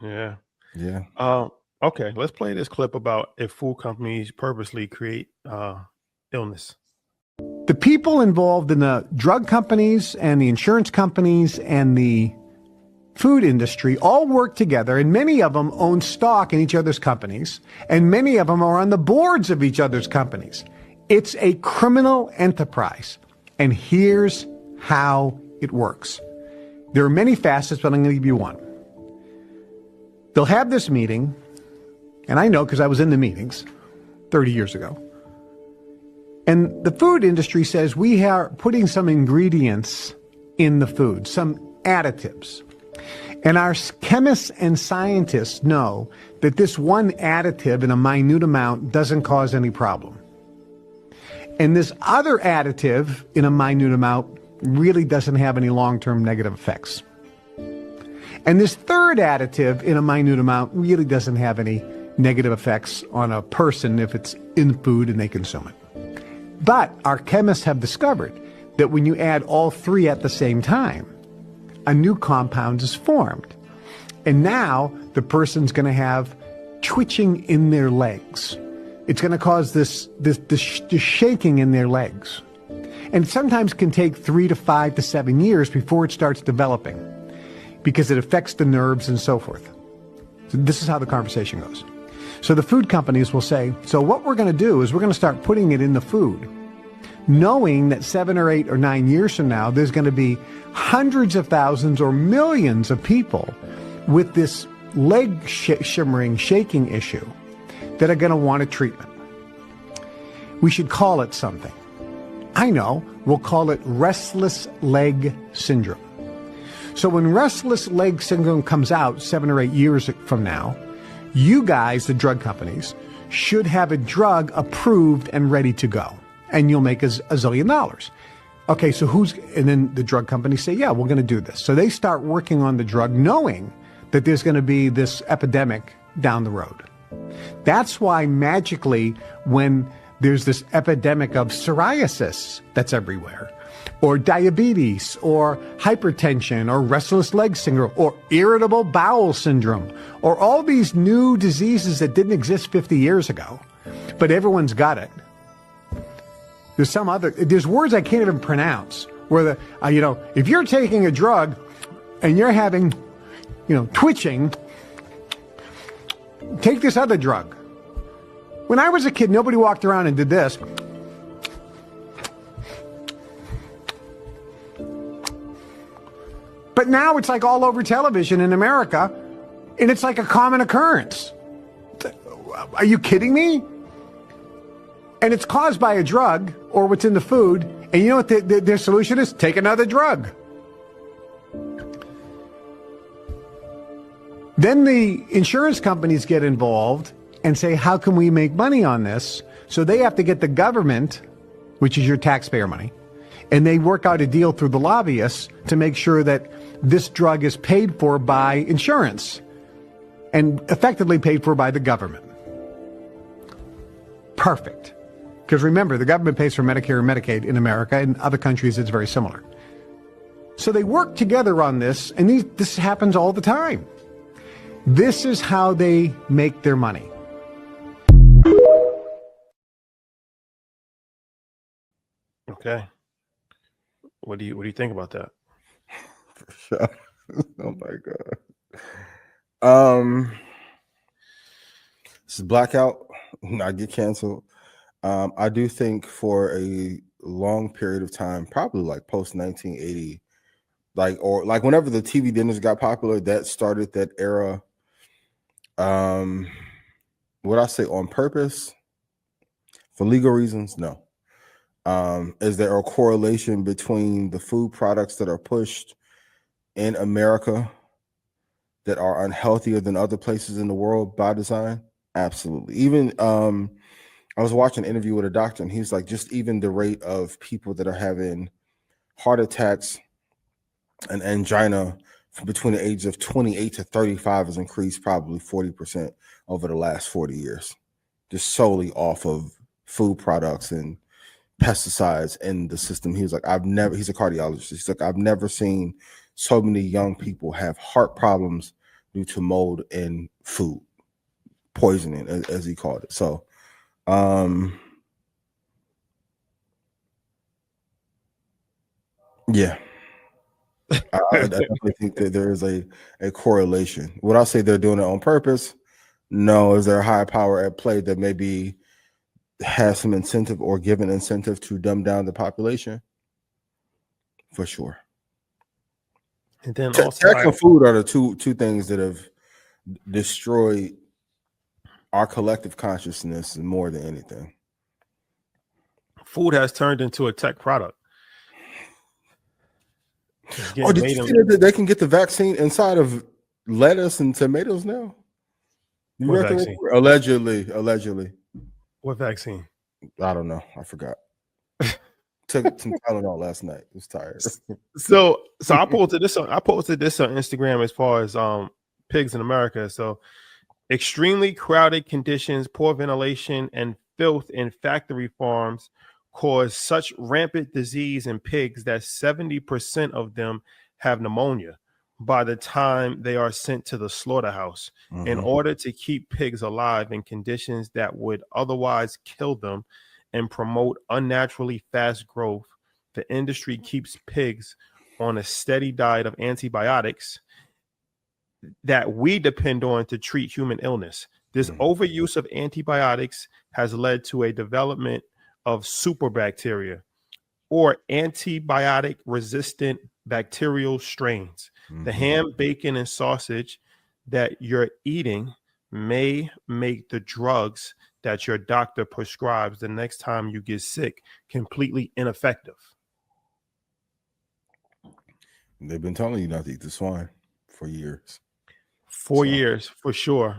Yeah. Yeah. Okay, let's play this clip about if food companies purposely create illness. The people involved in the drug companies and the insurance companies and the food industry all work together, and many of them own stock in each other's companies, and many of them are on the boards of each other's companies. It's a criminal enterprise, and here's how it works. There are many facets, but I'm going to give you one. They'll have this meeting, and I know because I was in the meetings 30 years ago. And the food industry says we are putting some ingredients in the food, some additives. And our chemists and scientists know that this one additive in a minute amount doesn't cause any problem. And this other additive in a minute amount really doesn't have any long-term negative effects. And this third additive in a minute amount really doesn't have any negative effects on a person if it's in food and they consume it. But our chemists have discovered that when you add all three at the same time, a new compound is formed. And now the person's going to have twitching in their legs. It's going to cause this shaking in their legs. And sometimes can take 3 to 5 to 7 years before it starts developing because it affects the nerves and so forth. So this is how the conversation goes. So the food companies will say, so what we're going to do is we're going to start putting it in the food, knowing that 7 or 8 or 9 years from now, there's going to be hundreds of thousands or millions of people with this leg shimmering, shaking issue that are going to want a treatment. We should call it something. I know, we'll call it restless leg syndrome. So when restless leg syndrome comes out 7 or 8 years from now, you guys, the drug companies, should have a drug approved and ready to go. And you'll make a zillion dollars. Okay, so and then the drug companies say, yeah, we're going to do this. So they start working on the drug knowing that there's going to be this epidemic down the road. That's why magically when there's this epidemic of psoriasis that's everywhere, or diabetes, or hypertension, or restless leg syndrome, or irritable bowel syndrome, or all these new diseases that didn't exist 50 years ago, but everyone's got it. There's words I can't even pronounce where if you're taking a drug and you're having, twitching, take this other drug. When I was a kid, nobody walked around and did this. But now it's like all over television in America, and it's like a common occurrence. Are you kidding me? And it's caused by a drug or what's in the food. And you know what their solution is? Take another drug. Then the insurance companies get involved and say, how can we make money on this? So they have to get the government, which is your taxpayer money, and they work out a deal through the lobbyists to make sure that this drug is paid for by insurance and effectively paid for by the government. Perfect. Because remember, the government pays for Medicare and Medicaid in America. In other countries, it's very similar. So they work together on this, and this happens all the time. This is how they make their money. Okay. What do you think about that? For sure. Oh my God. This is Blackout. Not get canceled. I do think for a long period of time, probably like post 1980, or whenever the TV dinners got popular, that started that era. Would I say on purpose? For legal reasons? No. Is there a correlation between the food products that are pushed in America that are unhealthier than other places in the world by design? Absolutely. Even I was watching an interview with a doctor, and he's like, just even the rate of people that are having heart attacks and angina between the ages of 28 to 35 has increased probably 40% over the last 40 years, just solely off of food products and pesticides in the system. He was like, he's a cardiologist. He's like, I've never seen so many young people have heart problems due to mold in food poisoning, as he called it. So, yeah, I definitely think that there is a correlation. Would I say they're doing it on purpose? No. Is there a higher power at play that maybe has some incentive or given incentive to dumb down the population? For sure. And then also, Tech and food are the two things that have destroyed our collective consciousness more than anything. food has turned into a tech product. Oh, did you see that they can get the vaccine inside of lettuce and tomatoes now? You What read the vaccine? report? Allegedly. What vaccine? I don't know. I forgot. Took some Tylenol last night. Was tired. So I posted this on Instagram as far as pigs in America. So extremely crowded conditions, poor ventilation, and filth in factory farms cause such rampant disease in pigs that 70% of them have pneumonia by the time they are sent to the slaughterhouse. In order to keep pigs alive in conditions that would otherwise kill them and promote unnaturally fast growth, the industry keeps pigs on a steady diet of antibiotics that we depend on to treat human illness. This overuse of antibiotics has led to a development of superbacteria or antibiotic resistant bacterial strains. The ham, bacon, and sausage that you're eating may make the drugs that your doctor prescribes the next time you get sick completely ineffective. They've been telling you not to eat the swine for years. 4 years for sure.